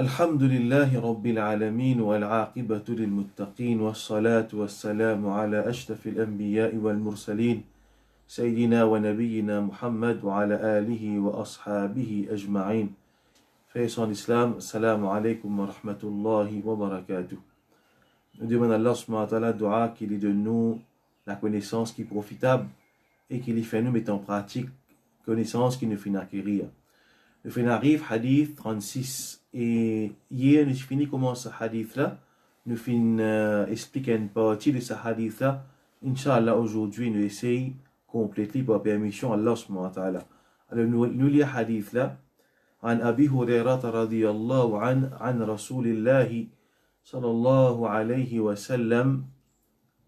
الحمد لله رب العالمين والعاقبة للمتقين والصلاة والسلام على أشرف الأنبياء والمرسلين سيدنا ونبينا محمد وعلى آله وأصحابه أجمعين. Frères en islam, assalamu alaikum wa rahmatullahi wa barakatuh. Nous demandons à Allah subhanahu wa ta'ala dua qu'il y donne nous la connaissance qui est profitable et qu'il y fait nous mettre en pratique connaissance qui nous fait acquérir. Nous faisons arrive hadith 36 et hier nous fini comment ce hadith là nous fin expliquer une partie de ce hadith là. Inch'Allah aujourd'hui nous essayons compléter par permission Allah subhanahu wa ta'ala. Alors nous lisons hadith là. عن أبي هريرة رضي الله عنه عن رسول الله صلى الله عليه وسلم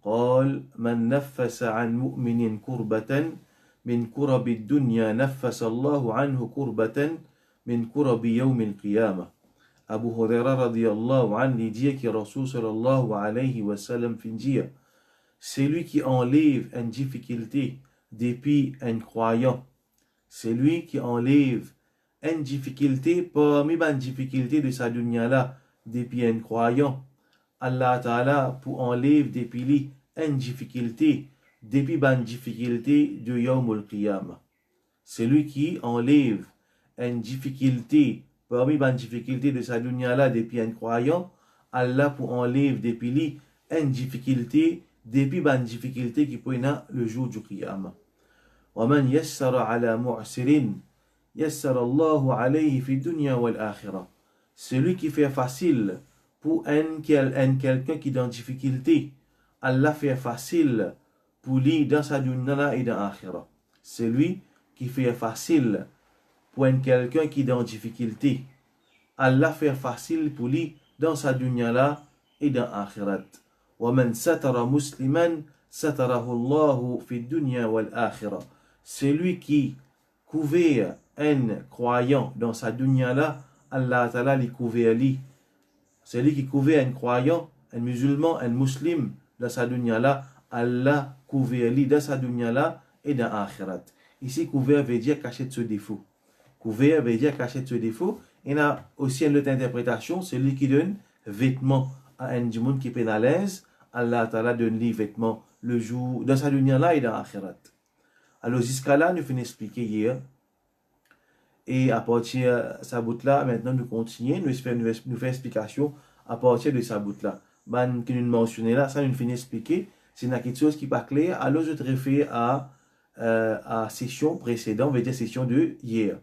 قال من نفس عن مؤمن كربة من كرب الدنيا نفس الله عنه كربة من كرب يوم القيامة. Abu Huraira radiallahu anhu dit que Rasul sallallahu alayhi wa sallam fin dire c'est lui qui enlève une difficulté depuis un croyant, c'est lui qui enlève une difficulté parmi les difficultés de sa dunya là depuis un croyant. Allah Ta'ala pour enlever depuis lui une difficulté depuis une difficulté de Yawm al-Qiyamah. C'est lui qui enlève une difficulté parmi les difficultés de sa dunya là depuis un croyant. Allah pour enlever depuis lui une difficulté depuis une difficulté qui peut être le jour du Qiyamah. وَمَنْ يَسَّرَ عَلَى مُعْسِرٍ يَسَّرَ اللَّهُ عَلَيْهِ فِي الدُّنْيَا وَالْآخِرَةِ. Celui qui fait facile pour quelqu'un qui est dans difficulté, Allah fait facile pour lui dans sa dunya et dans l'akhirah. Celui qui fait facile pour quelqu'un qui est dans difficulté, Allah fait facile pour lui dans sa dunya et dans l'akhirat. وَمَنْ سَتَرَ مُسْلِمًا سَتَرَهُ اللَّهُ فِي الدُّنْيا وَالْآخِرَةِ. Celui qui couvert un croyant dans sa dunya là, Allah Ta'ala lui couvert lui. Celui qui couvert un croyant, un musulman, un musulman dans sa dunya là, Allah couvert lui dans sa dunya là et dans l'akhirat. Ici, couvert veut dire cacher de ce défaut. Couvert veut dire cacher de ce défaut. Il y a aussi une autre interprétation, celui qui donne vêtements à un monde qui est à l'aise, Allah Ta'ala donne lui vêtements le jour dans sa dunya là et dans l'akhirat. Alors jusqu'à là, nous finissons d'expliquer hier. Et à partir de sa bout là, maintenant nous continuons, nous faisons explication à partir de sa bout là. Ben, que nous mentionnons là, ça nous finit d'expliquer. C'est quelque chose qui n'est pas clair. Alors je te réfère à la session précédente, on va dire session de hier.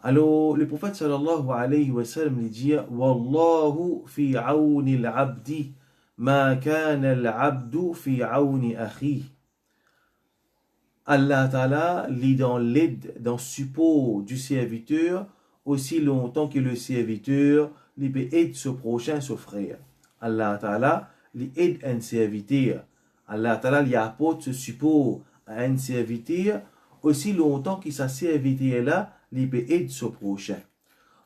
Alors le prophète sallallahu alayhi wa sallam lui dit Wallahu fi awni al-abdi ma kana al-abdu fi awni akhi. Allah Ta'ala lit dans l'aide, dans support du serviteur, aussi longtemps que le serviteur lui peut aider ce prochain, ce frère. Allah Ta'ala lui aide un serviteur. Allah Ta'ala lui apporte ce support à un serviteur, aussi longtemps que sa serviteur-là lui peut aider ce prochain.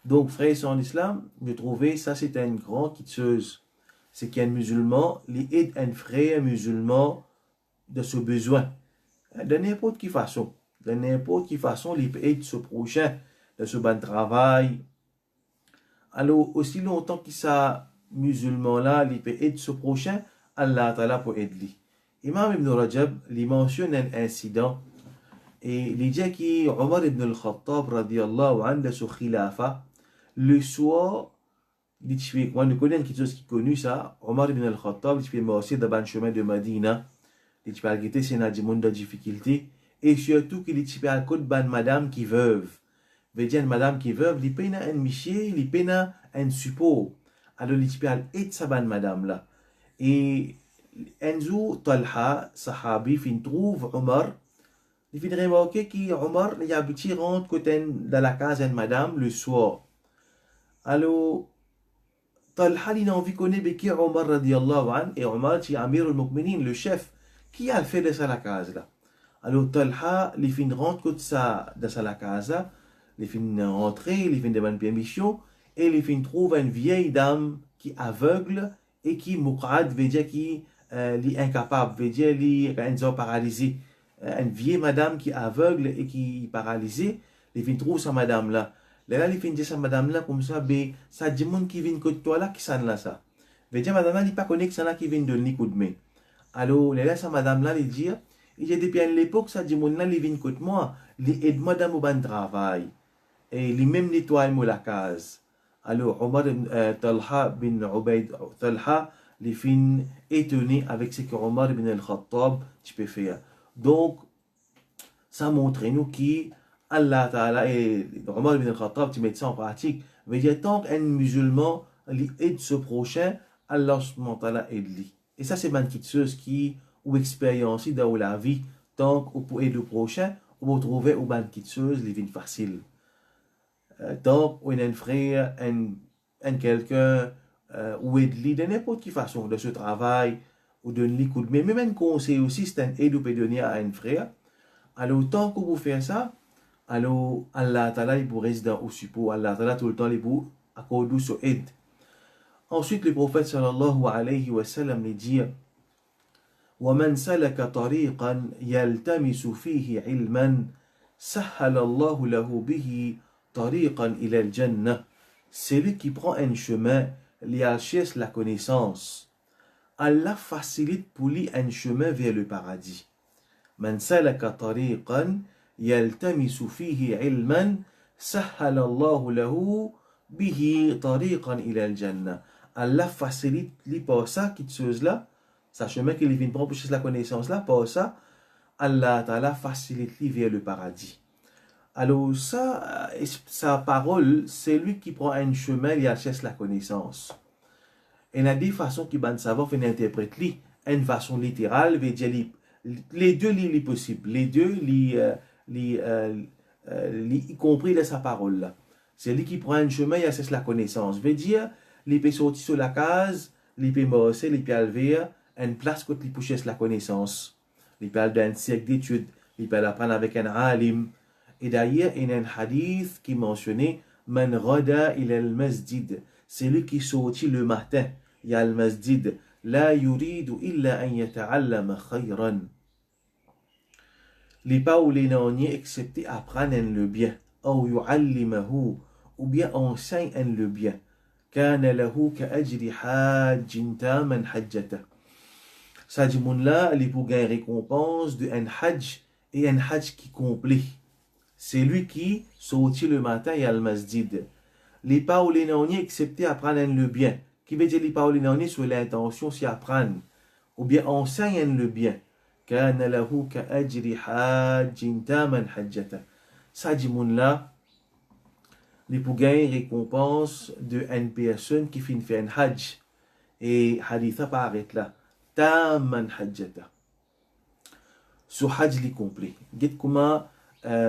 Donc, frères en islam, je trouvais ça c'est une grande quitteuse. C'est qu'un musulman lui aide un frère musulman de ce besoin. De n'importe quelle façon. De n'importe quelle façon, il peut aider ce prochain de ce bon travail. Alors, aussi longtemps que ça musulman-là, il peut aider ce prochain, Allah Ta'ala peut aider lui. Imam Ibn Rajab, il mentionne un incident et il dit que Omar ibn al-Khattab, radiallahu anhu, de ce khilafa, le soir, moi, je connais quelque chose qui est connu ça, Omar ibn al-Khattab, il fait marcher dans le chemin de Medina. Il peut alguer c'est un monde de difficulté et surtout qu'il peut alcool ban madame qui veuve. Veut dire madame qui veuve, il peut un monsieur, il peut un support. Alors il peut aider sa ban madame là. Et un jour Talha sahabi fin trouve Omar, il fin remarquer que Omar il habitué rentre côté dans la case de madame le soir. Alors Talha il a envie connaître qui Omar radiyallahu anhu et Omar c'est Amir al-Mu'minin le chef. Qui a fait de ça la case là? Alors Talha, il fin rentre de ça dans la case, il fin rentrer, il fin demander permission et il fin trouve une vieille dame qui est aveugle et qui muqad, veut dire qui est incapable, veut dire qui est paralysée. Une vieille madame qui est aveugle et qui est paralysée, il fin trouve sa madame là. Là, il finit ça, madame là, comme ça, ben, ça dit monde qui vient de toi là, qui s'en là ça. Veut dire, madame là, il pas connaît que ça là qui vient de ni coup de main. Alors, là, ça, madame là, il dit, il dit, depuis à l'époque, ça dit monde là, il vient de moi, il aide moi dans mon travail. Et il même nettoie moi la case. Alors, Talha bin Ubaid, Talha, les fin étonné avec ce que Omar bin al-Khattab, tu peux faire. Donc, ça montre nous qui Allah Ta'ala et Omar ibn al-Khattab, tu mets ça en pratique. Veut dire, tant qu'un musulman aide ce prochain, Allah subhanahu wa ta'ala aide lui. Et ça, c'est quelque chose qui, ou expérience dans la vie, tant qu'on peut aider le prochain, on peut trouver ou quelque chose, les vies facile. Tant qu'on a un frère, un quelqu'un, ou aide lui de n'importe quelle façon, de ce travail, ou de lui coup de main, même un conseil aussi, c'est un aide ou peut donner à un frère. Alors, tant que vous faites ça, alors Allah Ta'ala, il vous reste dans au support. Allah Ta'ala, tout le temps, il vous accorde son aide. Ensuite, le prophète sallallahu alayhi wa sallam lui dit وَمَنْ سَلَكَ طَرِيقًا يَلْتَمِسُ فِيهِ عِلْمًا سَهَّلَ اللَّهُ لَهُ بِهِ طَرِيقًا إِلَى الْجَنَّةِ. Celui qui prend un chemin, il cherche la connaissance. Allah facilite pour lui un chemin vers le paradis. من سلك طريقا يلتمس فيه علما سهل الله له به طريقا إلى الجنة. Allah facilite lui par ça, cette chose-là, ça chemin qu'il vient prendre pour chercher la connaissance-là, par ça, Allah Ta'ala facilite lui vers le paradis. Alors ça, sa parole, c'est lui qui prend un chemin, il cherche la connaissance. Et il y a des façons qui van savoir faire interpréter une façon littérale, veut dire les deux les possibles, les deux y compris de sa parole là. C'est lui qui prend un chemin et assesse la connaissance. Veut dire, il peut sortir sur la case, il peut marcher, il peut aller une place où il peut chercher la connaissance. Il peut aller dans un cercle d'études, il peut apprendre avec un alim. Et d'ailleurs, il y a un hadith qui mentionnait Man rada ila al-masjid. C'est lui qui sortit le matin. Il y a le masjid. La yuridu illa an yata'allama khayran. Les pas où les non-niens excepté apprendre le bien. Ou yu'allimahu. Ou bien enseigne le bien. Kana lahu ka'ajri hajjin taman hajjata. Ça dit mon là, il pour gagner récompense de un hajj et un hajj qui complet. C'est lui qui sortit le matin et al masjid. Les pas où les non-niens excepté apprendre le bien. Qui veut dire les pas où les non-niens sur l'intention si apprendre. Ou bien enseigne le bien. كان له كأجر حاج تاما حجته. Ça dit mon là, les pour gagner récompense de une personne qui finit faire un hajj. Et hadith apparaît là. Taman hajjata. Ce hajj li complet. Dites comment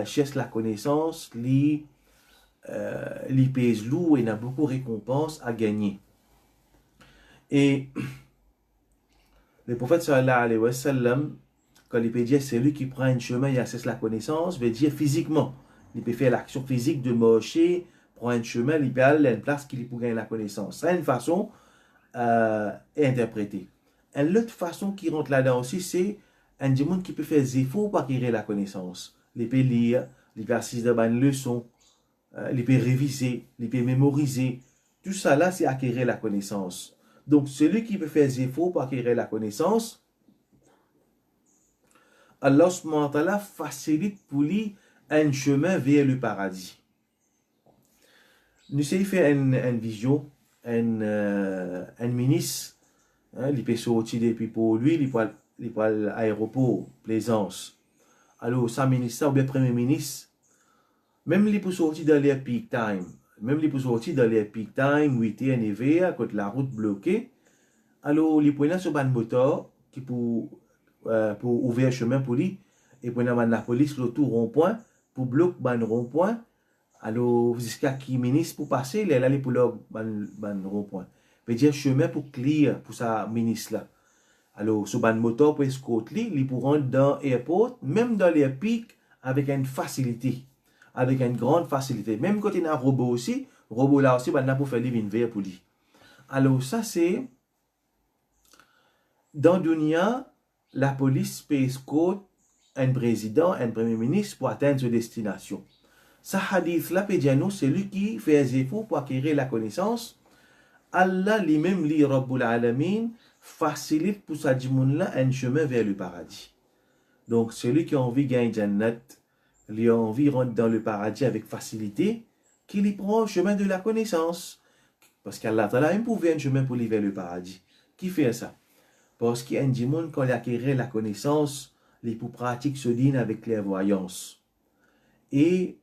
cherche la connaissance, li pèse lourd et n'a beaucoup de récompenses à gagner. Et le prophète sallallahu alayhi wa sallam, quand il peut dire c'est lui qui prend un chemin et accesse la connaissance, veut dire physiquement. Il peut faire l'action physique de marcher, prendre un chemin, il peut aller à une place qu'il peut gagner la connaissance. C'est une façon interprétée. Une autre façon qui rentre là-dedans aussi, c'est un monde qui peut faire des efforts pour acquérir la connaissance. Il peut lire, il peut assister dans une leçon, il peut réviser, il peut mémoriser. Tout ça là, c'est acquérir la connaissance. Donc, celui qui peut faire des efforts pour acquérir la connaissance, Allah subhanahu wa ta'ala facilite pour lui un chemin vers le paradis. Nous essayons de faire une vision, un ministre, il peut sortir depuis pour lui, il peut aller à l'aéroport, Plaisance. Alors, ça ministre, ou bien premier ministre, même il peut sortir dans les peak time, 8h, 9h, quand la route bloquée, alors il peut aller sur un moteur qui pour ouvrir le chemin pour lui, et puis la police le tout rond-point, pour bloquer le rond-point, alors jusqu'à qui ministre pour passer, il est allé pour le rond-point. Veut dire chemin pour clear pour sa ministre là. Alors, sur le moteur pour escorter, il peut rentrer dans l'aéroport, même dans les pics, avec une facilité. Avec une grande facilité. Même quand il y a un robot aussi, robot là aussi, il a pour faire une vers pour lui. Alors, ça c'est, dans le dunia, la police peut escorter un président, un premier ministre pour atteindre sa destination. Sa hadith là, c'est lui qui fait des efforts pour acquérir la connaissance. Allah lui-même, li Rabbul Alamin, facilite pour sa djimoun là un chemin vers le paradis. Donc, celui qui a envie de gagner Jannat, lui a envie de rentrer dans le paradis avec facilité, qu'il y prend le chemin de la connaissance. Parce qu'Allah Ta'ala même pouvait un chemin pour lui vers le paradis. Qui fait ça? Parce qu'il y a un djimoun, quand il acquérait la connaissance, les pour pratiques se dînent avec clairvoyance. Et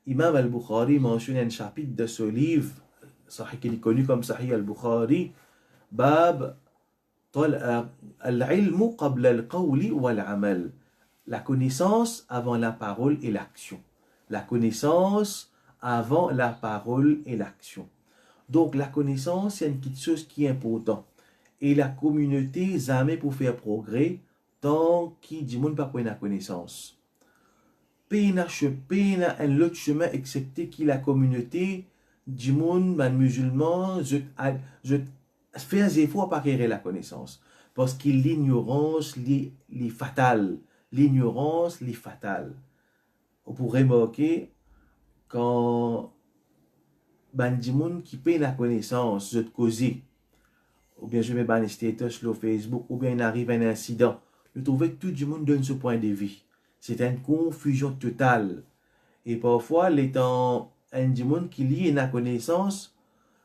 Imam al-Bukhari mentionne un chapitre de ce livre, qui est connu comme Sahih al-Bukhari, Bab al-ilmu qabla al-qawli wal-amal. La connaissance avant la parole et l'action. La connaissance avant la parole et l'action. Donc la connaissance, c'est une petite chose qui est importante. Et la communauté, jamais pour faire progrès, tant qu'il dit monde pas la connaissance. Pena un autre chemin excepté que la communauté du monde musulman, je fais un effort pour acquérir la connaissance. Parce que l'ignorance est fatale. L'ignorance est fatale. On pourrait remarquer quand du monde qui paye la connaissance, je te causer, ou bien je mets un status sur Facebook, ou bien il arrive un incident, je trouve que tout le monde donne ce point de vue. C'est une confusion totale. Et parfois, l'étant un du monde qui lit la connaissance,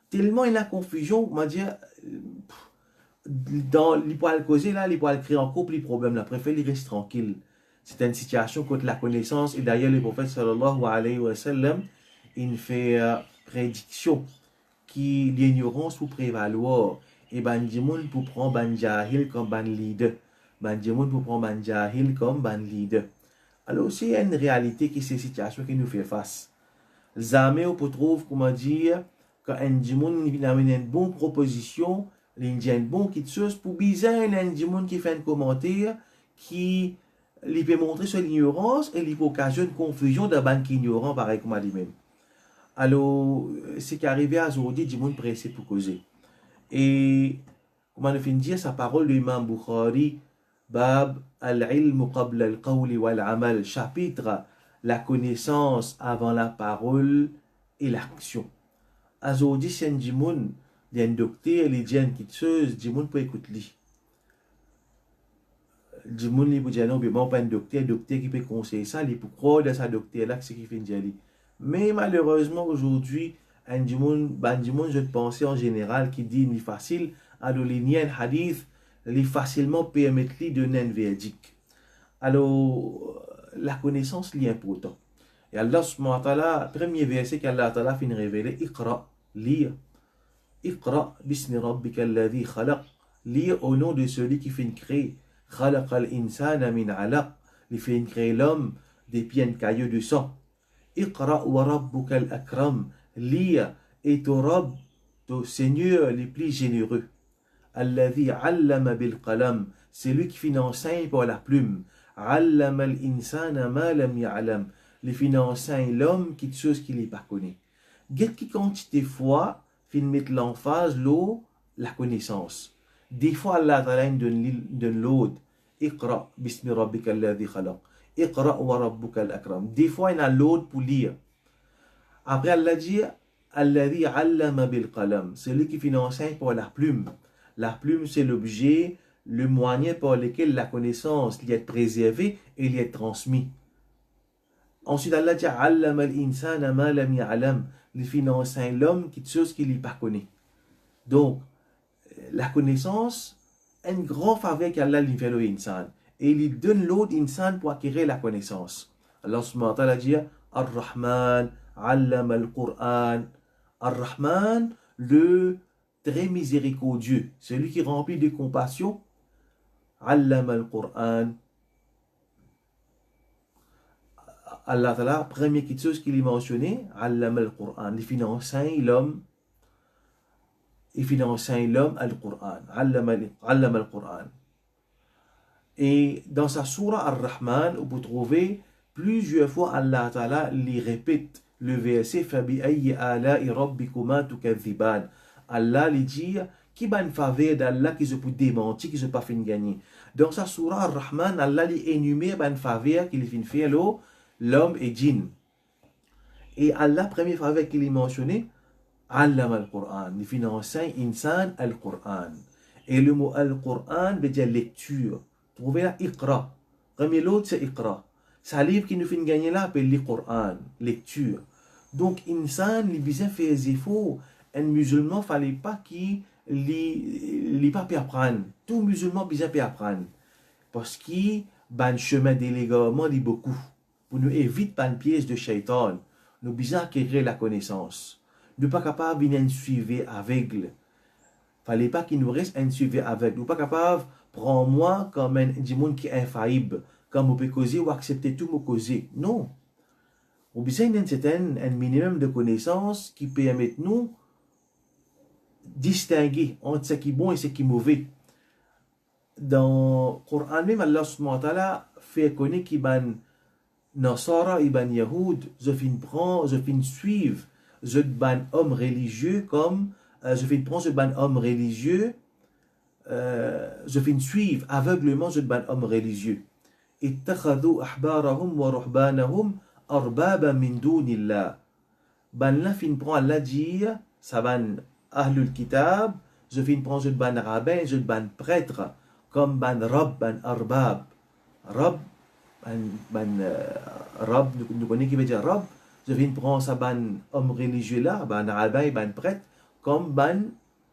tellement il y a confusion, on va dire, dans les poils causés là, les poils créer en couple, les problèmes là, préfère les rester tranquille. C'est une situation contre la connaissance, et d'ailleurs, le prophète sallallahu alayhi wa sallam, il fait prédiction qui l'ignorance pour prévaloir, et ben du monde pour prendre ban jahil comme ban leader, ban du monde pour prendre ban jahil comme ban leader. Alors, c'est une réalité qui c'est une situation qui nous fait face. Jamais on peut trouver, comment dire, quand un monde vient amener une bonne proposition, il dit une bonne petite chose, pour bizarre, un monde qui fait un commentaire qui lui peut montrer sur l'ignorance et lui peut occasionner une confusion d'un ban qui ignorant, pareil comme lui-même. Alors, c'est qu'arrivé à aujourd'hui, du monde pressé pour causer. Et, comment on finit dire, sa parole de l'imam Bukhari, Bab al-ilmu qabla al-qawli wal-amal, chapitre la connaissance avant la parole et l'action. Aujourd'hui, c'est un djimoun, il y a un docteur, il y a une petite chose, djimoun peut écouter lui. Djimoun, il peut dire non, mais bon, pas un docteur qui peut conseiller ça, il peut croire dans sa docteur là, c'est ce qu'il fait dire. Mais malheureusement, aujourd'hui, un djimoun, je pensais en général, qui dit, il est facile, à l'aligner un hadith, les facilement permettre de donner un verdict. Alors, la connaissance est importante. Et Allah subhanahu wa ta'ala, premier verset qu'Allah ta'ala finit révéler, Iqra, lire. Iqra, bismi rabbika alladhi khalaq. Lire au nom de celui qui finit créer. Khalaq al-insana min alaq. Il finit créer l'homme des pieds cailloux de sang. Iqra wa rabbuka al-akram. Lire et ton Rabb, ton Seigneur le plus généreux. Alladhi allama bil qalam, c'est lui qui finit enseigne par la plume. Allama al insana ma lam ya'lam, il finit enseigne l'homme quelque chose qu'il n'est pas connu. Quelle quantité de fois fin mettre l'emphase l'eau la connaissance. Des fois Allah ta'ala donne l'autre. Iqra bismi rabbika alladhi khalaq. Iqra wa rabbuka al-akram. Des fois il y a l'autre pour lire. Après Allah dit alladhi allama bil qalam, c'est lui qui finit enseigne par la plume. La plume, c'est l'objet, le moyen par lequel la connaissance est préservée et est transmise. Ensuite, Allah dit Allama al-insana ma lam ya'lam. Il finit enseigne l'homme quelque chose qu'il n'est pas connu. Donc, la connaissance, une grande faveur qu'Allah lui fait au insan. Et il donne l'autre insan pour acquérir la connaissance. Allah subhanahu wa ta'ala dit Ar-Rahman, Allama al-Qur'an. Ar-Rahman, le très miséricordieux, celui qui remplit de compassion, Allama al-Qur'an. Allah Ta'ala, première petite chose qu'il est mentionné, Allama al-Qur'an. Il finit enseigne l'homme al-Qur'an. Allama al-Qur'an. Et dans sa surah Ar-Rahman, on peut trouver plusieurs fois Allah Ta'ala lui répète le verset Fabi ayyi ala'i rabbikuma tukadhiban. Allah lui dit qui ban faveur d'Allah qui se peut démentir, qui se pas fin gagner. Dans sa surah Ar-Rahman, Allah lui énumère ban faveur qu'il fin faire l'homme et djinn. Et Allah, première fois avec qu'il est mentionné, Allama al-Qur'an. Il fait enseigne insan al-Qur'an. Et le mot al-Qur'an veut dire lecture. Trouvez là, Iqra. Premier l'autre, c'est Iqra. C'est un livre qui nous fait gagner là, appelle le Qur'an, lecture. Donc, insan, il bien fait des efforts. Un musulman, il ne fallait pas qu'il ne pas apprendre. Tout musulman, bien peut apprendre. Parce qu'il ban chemin d'élégamment, il beaucoup. Pour nous éviter ban pièce de shaitan. Nous bien acquérir la connaissance. Nous pas capable de suivre aveugle. Fallait pas qu'il nous reste un suivi aveugle. Nous pas capable prendre moi comme un monde qui est infaillible. Comme on peut causer ou accepter tout mon causer. Non. On a besoin d'un minimum de connaissances qui permettent nous distinguer entre ce qui est bon et ce qui est mauvais. Dans le Coran même, Allah subhanahu wa ta'ala fait connaître qu'il y a Nasara, Ibn Yahoud, je fin suivre, je ban homme religieux comme, je fin prendre, je ban homme religieux, je fin suivre aveuglement, je ban homme religieux. اتخذوا أحبارهم ورهبانهم أربابا من دون الله. Ban là fin prend Allah dire, ça ban Ahlul Kitab, je fin prend je ban rabbin, je ban prêtre, comme ban Rab, ban Arbab. Rab, Rab, nous connaissons qui veut dire Rab, je viens prendre ça ban homme religieux là, ban rabbin, ban prêtre, comme ban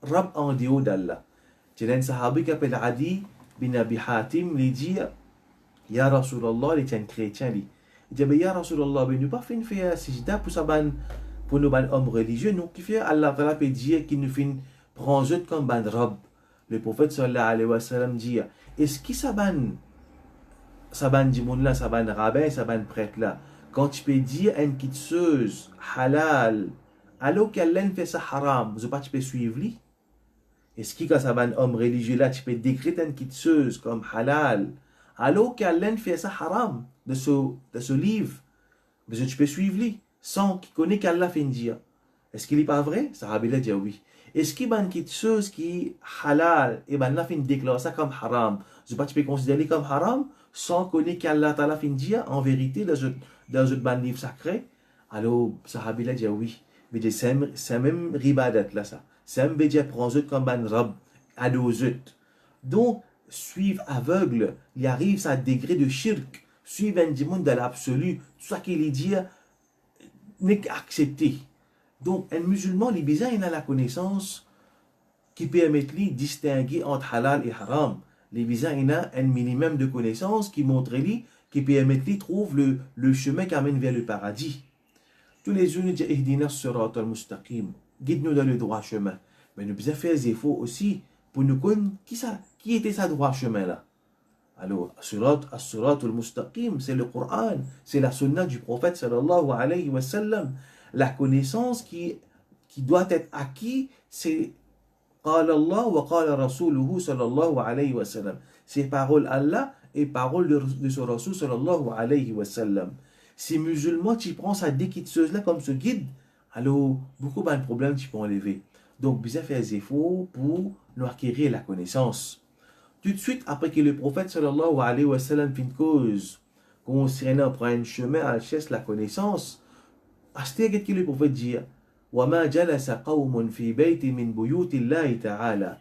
Rab en dehors d'Allah. C'est un sahabi qui appelle Adi bin Abi Hatim, il dit, Ya Rasulallah, il est un chrétien, il dit, Ya Rasulallah, mais nous pas fait faire sijda pour ça ban, pour nous ban homme religieux, nous qui fait Allah Ta'ala peut dire qu'il nous fait prendre comme ban Rab. Le prophète sallallahu alayhi wa sallam dit, est-ce que ça ban du monde là, ça ban rabbin, ça ban prêtre là, quand tu peux dire une quitteuse halal, alors qu'Allah fait ça haram, vous pas tu peux suivre lui? Est-ce que quand ça ban homme religieux là, tu peux décréter une quitteuse comme halal, alors qu'Allah fait ça haram de ce livre, mais tu peux suivre lui, sans qu'il connaît qu'Allah fait dire. Est-ce qu'il n'est pas vrai? Sahabi l'a dit oui. Est-ce qu'il y a une chose qui est halal et ben là fin déclare ça comme haram? Je pas tu peux considérer comme haram sans connaître qu'Allah Ta'ala fin dire en vérité dans un livre sacré? Alors Sahabi l'a dit oui. Mais c'est même ribadat là ça. C'est même veut dire prendre comme ban rab adozut. Donc suivre aveugle, il arrive à un degré de shirk, suivre un démon de l'absolu, tout ça qu'il dit n'est qu'accepté. Donc, un musulman, il a la connaissance qui permet de distinguer entre halal et haram. Il a un minimum de connaissances qui montre lui, qui permet de trouver le chemin qui amène vers le paradis. Tous les jours, nous disons, Ihdina surat al-mustaqim, guide-nous dans le droit chemin. Mais nous devons faire des efforts aussi pour nous connaître qui était ce droit chemin là. Alors, surat al-mustaqim, c'est le Coran, c'est la sunna du prophète sallallahu alayhi wa sallam. La connaissance qui doit être acquise, c'est قال الله وقال رسوله صلى الله عليه وسلم. C'est parole Allah et parole de ce Rasul sallallahu alayhi wa sallam. Si musulman, tu prends sa déquitteuse là comme ce guide, alors beaucoup de problèmes tu peux enlever. Donc, bien faire des efforts pour nous acquérir la connaissance. Tout de suite, après que le prophète sallallahu alayhi wa sallam fit une cause, concernant prendre un chemin à la chasse la connaissance, qu'est-ce que le prophète dit? وَمَا جَلَسَ قَوْمٌ فِي بَيْتٍ مِّن بُيُوتِ اللَّهِ تَعَالَى.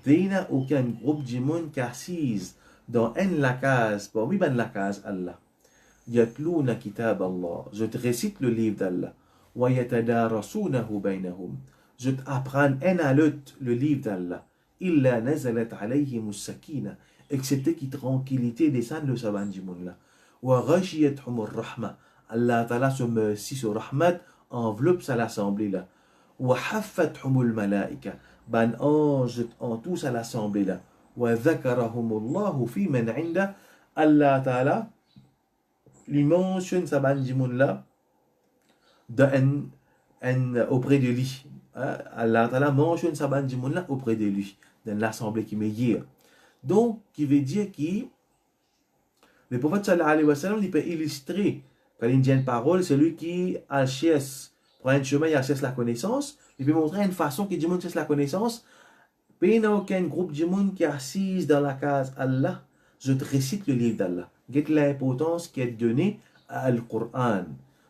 Il n'y a aucun groupe de monde qui assise dans une la case, parmi la case Allah. يَتْلُونَ كِتَابَ اللَّهِ. Je te récite le livre d'Allah. وَيَتَدَارَسُونَهُ بَيْنَهُم. Je t'apprends un à l'autre le livre d'Allah. إِلَّا نَزَلَتْ عَلَيْهِمُ السَّكِينَةُ. Excepté qui tranquillité descend le sabbat du monde là. وَغَشِيَتْهُمُ الرَّحْمَةُ. Allah Ta'ala se merci sur Rahmat, enveloppe à l'assemblée là. وَحَفَّتْهُمُ الْمَلَائِكَةُ. Ban ange en tous à l'assemblée là. وَذَكَرَهُمُ اللَّهُ فِي مَنْ عِنْدَهُ. Allah Ta'ala lui mentionne sa ban du monde là auprès de lui. Allah Ta'ala mentionne sa ban du monde là auprès de lui, dans l'assemblée qui meilleure. Donc, qui veut dire que le prophète sallallahu alayhi wa sallam, il peut illustrer quand il dit une parole, celui qui achète, prend un chemin et achète la connaissance, il peut montrer une façon que du monde cherche la connaissance. Il n'y a aucun groupe du monde qui est assis dans la case Allah. Je te récite le livre d'Allah. Quelle est l'importance qui est donnée à Al-Qur'an.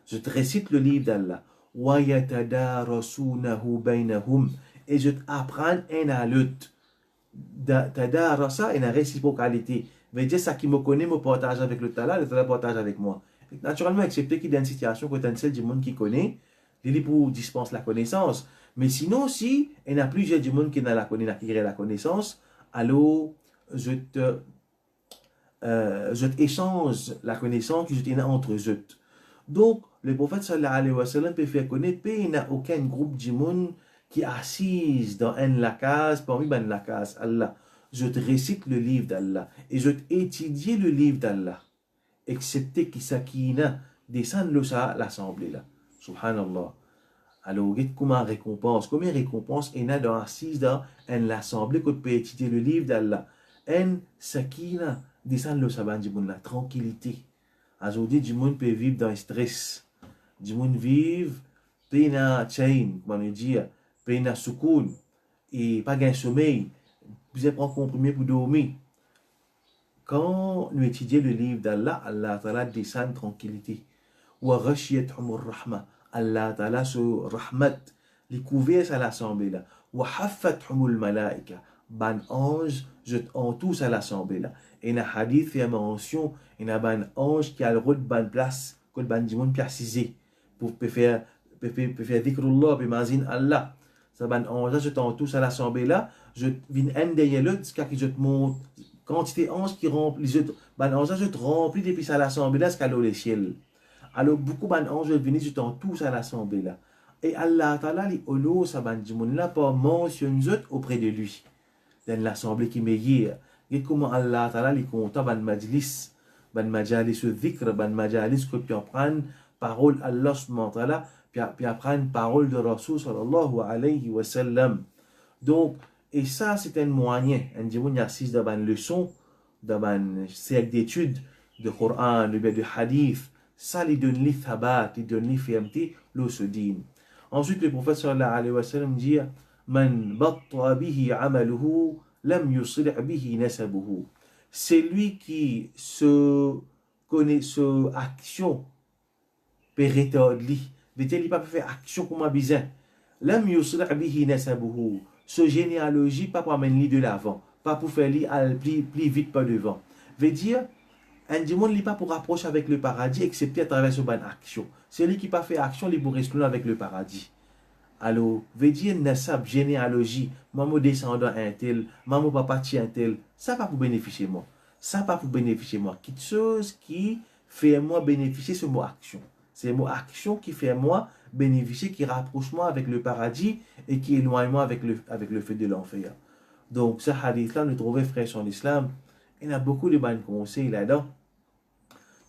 Je te récite le livre d'Allah. وَيَتَدَارَسُونَهُ بَيْنَهُمْ. Et je t'apprends un à l'autre. Tadarasa est une réciprocalité. Veut dire ça qui me connaît me partage avec le Tala partage avec moi. Naturellement, excepté qu'il y a une situation où tu du monde qui connaît, il pour dispense la connaissance. Mais sinon, si il y a plusieurs du monde qui n'a la connaissance, alors je t'échange la connaissance que je t'ai entre eux. Donc, le prophète sallallahu alayhi wa sallam peut faire connaître qu'il n'y a aucun groupe du monde qui est assise dans une la case, parmi la case, Allah. Je te récite le livre d'Allah et je t'étudie le livre d'Allah, excepté qui s'akina descend l'assemblée là. Subhanallah. Alors, comment récompense, combien récompense il y a dans assise dans l'assemblée que tu peux étudier le livre d'Allah. En sakina descend le sabbat du monde, la tranquillité. Aujourd'hui, du monde peut vivre dans le stress. Du monde vivre, peine chain, comme on dit, peine soukoun, et pas gain sommeil. Vous êtes prendre comprimé pour dormir. Quand nous étudions le livre d'Allah, Allah Ta'ala descend tranquillité. Wa rashiyat humur rahma. Allah Ta'ala se rahmat, les couverts à l'assemblée là. Wa haffat humul malaika. Ban ange, je tous à l'assemblée là. Et dans le hadith fait mention, il y a un ange qui a le rôle de ban place, que le ban du monde précisé, pour faire dhikrullah, pour mazin Allah. Ça ban ange, je tous à l'assemblée là, je viens un derrière l'autre, jusqu'à que je te montre, quantité ange qui remplit les autres, ban ange, je te remplis depuis à l'assemblée là, jusqu'à le ciel. Alors beaucoup ban ange viennent, je tous à l'assemblée là. Et Allah Ta'ala, les holo, ça ban du monde là, pour mentionner auprès de lui. Dans l'assemblée qui meilleure. Et comment Allah Ta'ala les compte ban majlis, ban majalis dhikr, ban majalis que tu apprends parole Allah subhanahu wa ta'ala, puis apprendre parole de Rasul sallallahu alayhi wa sallam. Donc, et ça c'est un moyen, un dimanche assise dans une leçon, dans un cercle d'études de Coran, de hadith, ça lui donne les thabat, lui donne les fermeté, l'eau se dîne. Ensuite, le prophète sallallahu alayhi wa sallam dit, Man batta bihi amaluhu, lam yusri' bihi nasabuhu. C'est lui qui se connaît ce action pérétodli. Veut-il il pas faire action comme un bizarre. Lam yusri' bihi nasabuhu. Ce généalogie pas pour amener de l'avant, pas pour faire lui plus vite pas devant. Veut dire un démon n'est pas pour rapprocher avec le paradis excepté à travers ce bonne action. C'est lui qui pas fait action, il pour rester avec le paradis. Alors, veut dire nasab, généalogie, maman descendant un tel, maman papa tient un tel, ça pas pour bénéficier moi. Ça pas pour bénéficier moi. Quelque chose qui fait moi bénéficier ce mot action. C'est le mot action qui fait moi bénéficier, qui rapproche moi avec le paradis et qui éloigne moi avec le feu de l'enfer. Donc, ce hadith-là, nous trouvons frère en l'islam. Il y a beaucoup de bons conseils là-dedans.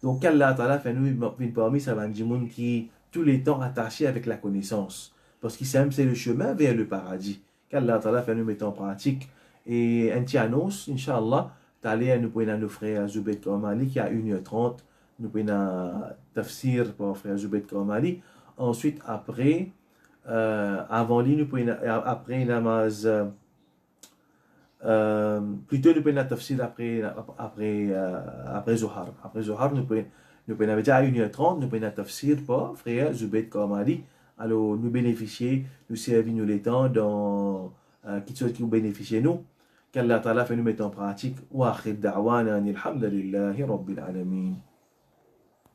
Donc, Allah Ta'ala fait nous une parmi ça va du monde qui tous les temps attaché avec la connaissance. Parce qu'il sait c'est le chemin vers le paradis. Qu'Allah Ta'ala fait nous mettre en pratique. Et un petit annonce, Inch'Allah, t'allais nous pouvons nos frères Zubayt Kamali qui a 1h30. Nous pouvons tafsir pour frère Zubayt Kamali. Ensuite, après, avant lui, nous pouvons, après namaz, plutôt nous pouvons tafsir après Zohar. Après Zohar, nous pouvons déjà à 1h30, nous pouvons tafsir pour frère Zubayt Kamali. Alors, nous bénéficier, nous servir nous les temps dans quelque chose qui nous bénéficie nous. Qu'Allah Ta'ala fait nous mettre en pratique. Wa akhir da'wana alhamdulillahi rabbil alamin.